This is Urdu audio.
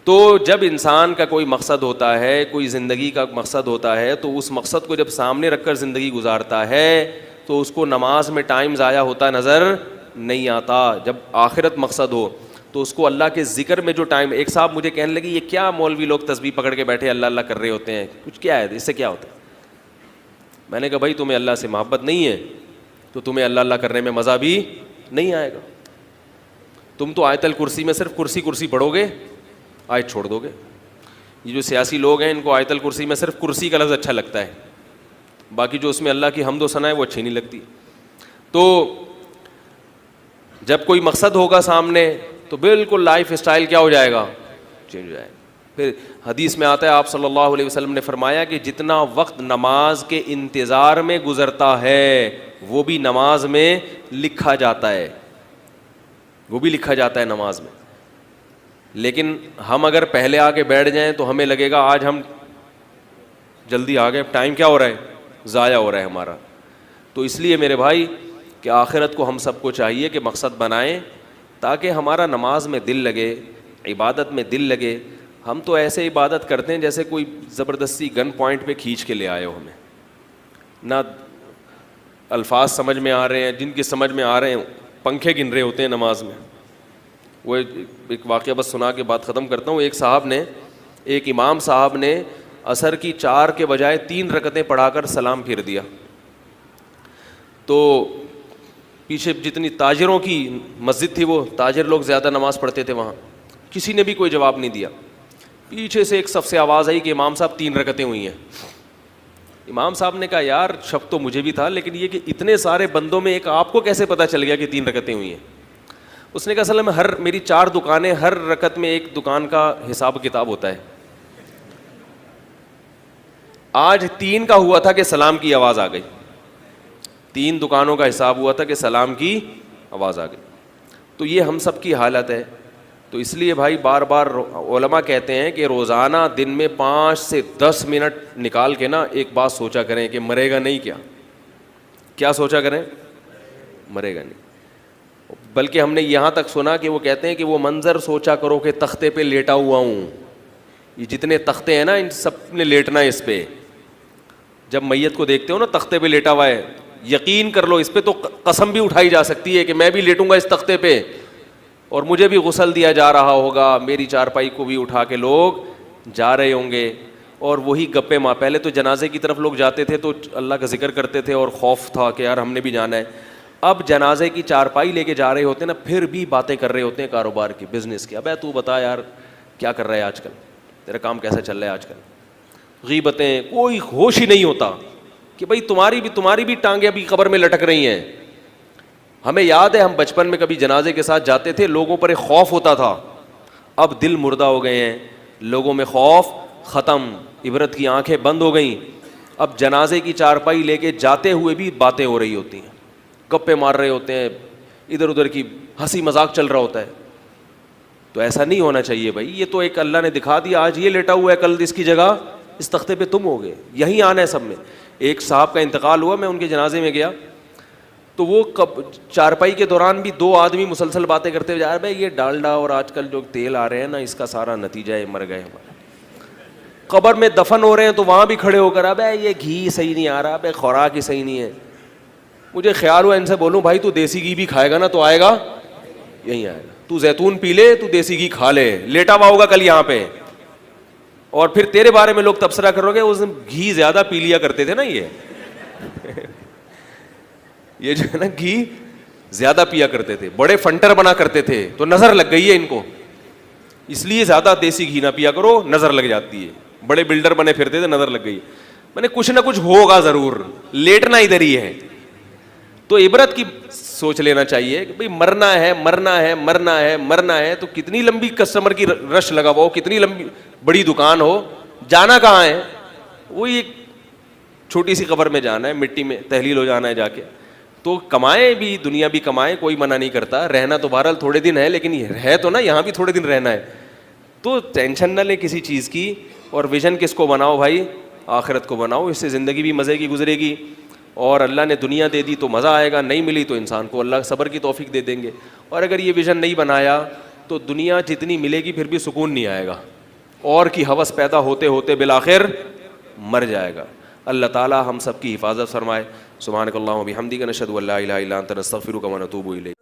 تو جب انسان کا کوئی مقصد ہوتا ہے, کوئی زندگی کا مقصد ہوتا ہے, تو اس مقصد کو جب سامنے رکھ کر زندگی گزارتا ہے تو اس کو نماز میں ٹائم ضائع ہوتا نظر نہیں آتا. جب آخرت مقصد ہو تو اس کو اللہ کے ذکر میں جو ٹائم. ایک صاحب مجھے کہنے لگے, یہ کیا مولوی لوگ تسبیح پکڑ کے بیٹھے اللہ اللہ کر رہے ہوتے ہیں, کچھ کیا ہے, اس سے کیا ہوتا ہے؟ میں نے کہا بھائی تمہیں اللہ سے محبت نہیں ہے تو تمہیں اللہ اللہ کرنے میں مزہ بھی نہیں آئے گا. تم تو آیت الکرسی میں صرف کرسی پڑھو گے, آیت چھوڑ دو گے. یہ جو سیاسی لوگ ہیں ان کو آیت الکرسی میں صرف کرسی کا لفظ اچھا لگتا ہے, باقی جو اس میں اللہ کی حمد و ثنا ہے وہ اچھی نہیں لگتی. تو جب کوئی مقصد ہوگا سامنے تو بالکل لائف اسٹائل کیا ہو جائے گا, چینج ہو جائے گا. پھر حدیث میں آتا ہے آپ صلی اللہ علیہ وسلم نے فرمایا کہ جتنا وقت نماز کے انتظار میں گزرتا ہے وہ بھی نماز میں لکھا جاتا ہے, وہ بھی لکھا جاتا ہے نماز میں. لیکن ہم اگر پہلے آ کے بیٹھ جائیں تو ہمیں لگے گا آج ہم جلدی آ گئے, ٹائم کیا ہو رہا ہے, ضائع ہو رہا ہے ہمارا. تو اس لیے میرے بھائی کہ آخرت کو ہم سب کو چاہیے کہ مقصد بنائیں تاکہ ہمارا نماز میں دل لگے, عبادت میں دل لگے. ہم تو ایسے عبادت کرتے ہیں جیسے کوئی زبردستی گن پوائنٹ پہ کھینچ کے لے آئے ہو ہمیں, نہ الفاظ سمجھ میں آ رہے ہیں, جن کی سمجھ میں آ رہے ہیں پنکھے گن رہے ہوتے ہیں نماز میں. وہ ایک واقعہ بس سنا کے بات ختم کرتا ہوں. ایک امام صاحب نے عصر کی 4 کے بجائے 3 رکعتیں پڑھا کر سلام پھیر دیا. تو پیچھے جتنی تاجروں کی مسجد تھی, وہ تاجر لوگ زیادہ نماز پڑھتے تھے, وہاں کسی نے بھی کوئی جواب نہیں دیا. پیچھے سے ایک صف سے آواز آئی کہ امام صاحب 3 رکعتیں ہوئی ہیں. امام صاحب نے کہا یار شک تو مجھے بھی تھا, لیکن یہ کہ اتنے سارے بندوں میں ایک آپ کو کیسے پتہ چل گیا کہ 3 رکعتیں ہوئی ہیں؟ اس نے کہا اصل میں میری 4 دکانیں, ہر رکعت میں ایک دکان کا حساب کتاب ہوتا ہے. آج 3 کا ہوا تھا کہ سلام کی آواز آ گئی, 3 دکانوں کا حساب ہوا تھا کہ سلام کی آواز آ گئی. تو یہ ہم سب کی حالت ہے. تو اس لیے بھائی بار بار علماء کہتے ہیں کہ روزانہ دن میں 5 سے 10 منٹ نکال کے نا ایک بات سوچا کریں کہ مرے گا نہیں. کیا سوچا کریں؟ مرے گا نہیں. بلکہ ہم نے یہاں تک سنا کہ وہ کہتے ہیں کہ وہ منظر سوچا کرو کہ تختے پہ لیٹا ہوا ہوں. یہ جتنے تختے ہیں نا ان سب نے لیٹنا ہے اس پہ. جب میت کو دیکھتے ہو نا تختے پہ لیٹا ہوا ہے, یقین کر لو اس پہ تو قسم بھی اٹھائی جا سکتی ہے کہ میں بھی لیٹوں گا اس تختے پہ اور مجھے بھی غسل دیا جا رہا ہوگا, میری چارپائی کو بھی اٹھا کے لوگ جا رہے ہوں گے. اور وہی گپے ماں, پہلے تو جنازے کی طرف لوگ جاتے تھے تو اللہ کا ذکر کرتے تھے اور خوف تھا کہ یار ہم نے بھی جانا ہے. اب جنازے کی چارپائی لے کے جا رہے ہوتے ہیں نا, پھر بھی باتیں کر رہے ہوتے ہیں کاروبار کی, بزنس کی. ابے تو بتا یار کیا کر رہا ہے آج کل, تیرا کام کیسا چل رہا ہے آج کل. غیبتیں, کوئی ہوش ہی نہیں ہوتا کہ بھائی تمہاری بھی ٹانگیں ابھی قبر میں لٹک رہی ہیں. ہمیں یاد ہے ہم بچپن میں کبھی جنازے کے ساتھ جاتے تھے, لوگوں پر ایک خوف ہوتا تھا. اب دل مردہ ہو گئے ہیں, لوگوں میں خوف ختم, عبرت کی آنکھیں بند ہو گئیں. اب جنازے کی چارپائی لے کے جاتے ہوئے بھی باتیں ہو رہی ہوتی ہیں, گپے مار رہے ہوتے ہیں, ادھر ادھر کی ہنسی مذاق چل رہا ہوتا ہے. تو ایسا نہیں ہونا چاہیے بھائی. یہ تو ایک اللہ نے دکھا دیا, آج یہ لیٹا ہوا ہے, کل اس کی جگہ اس تختے پہ تم ہو گئے, یہیں آنا ہے سب میں. ایک صاحب کا انتقال ہوا, میں ان کے جنازے میں گیا تو وہ چارپائی کے دوران بھی 2 آدمی مسلسل باتیں کرتے ہوئے جا رہے, بھائی یہ ڈالڈا اور آج کل جو تیل آ رہے ہیں نا اس کا سارا نتیجہ ہے مر گئے ہمارے. قبر میں دفن ہو رہے ہیں تو وہاں بھی کھڑے ہو کر اب یہ گھی صحیح نہیں آ رہا, اب خوراک ہی صحیح نہیں ہے. مجھے خیال ہوا ان سے بولوں بھائی تو دیسی گھی بھی کھائے گا نا تو آئے گا یہیں آئے گا, تو زیتون پی لے, تو دیسی گھی کھا لے, لیٹا ہوا ہوگا کل یہاں پہ, اور پھر تیرے بارے میں لوگ تبصرہ کرو گے اس دن گھی زیادہ پی لیا کرتے تھے نا. یہ جو ہے نا گھی زیادہ پیا کرتے تھے, بڑے فنٹر بنا کرتے تھے, تو نظر لگ گئی ہے ان کو, اس لیے زیادہ دیسی گھی نہ پیا کرو, نظر لگ جاتی ہے. بڑے بلڈر بنے پھرتے تھے, نظر لگ گئی. میں نے کچھ نہ کچھ ہوگا ضرور, لیٹنا ادھر ہی ہے. تو عبرت کی سوچ لینا چاہیے کہ بھئی مرنا ہے مرنا ہے مرنا ہے مرنا ہے, تو کتنی لمبی کسٹمر کی رش لگا ہوا ہو, کتنی لمبی بڑی دکان ہو, جانا کہاں ہے؟ وہی ایک چھوٹی سی قبر میں جانا ہے, مٹی میں تحلیل ہو جانا ہے جا کے. تو کمائیں بھی, دنیا بھی کمائیں, کوئی منع نہیں کرتا, رہنا تو بہرحال تھوڑے دن ہے, لیکن ہے تو نا یہاں بھی تھوڑے دن رہنا ہے. تو ٹینشن نہ لیں کسی چیز کی, اور ویژن کس کو بناؤ بھائی, آخرت کو بناؤ. اس سے زندگی بھی مزے کی گزرے گی, اور اللہ نے دنیا دے دی تو مزہ آئے گا, نہیں ملی تو انسان کو اللہ صبر کی توفیق دے دیں گے. اور اگر یہ ویژن نہیں بنایا تو دنیا جتنی ملے گی پھر بھی سکون نہیں آئے گا, اور کی ہوس پیدا ہوتے ہوتے بالآخر مر جائے گا. اللہ تعالی ہم سب کی حفاظت فرمائے. سبحانک اللہم و بحمدک نشہد ان لا الہ الا انت نستغفرک و نتوب الیک.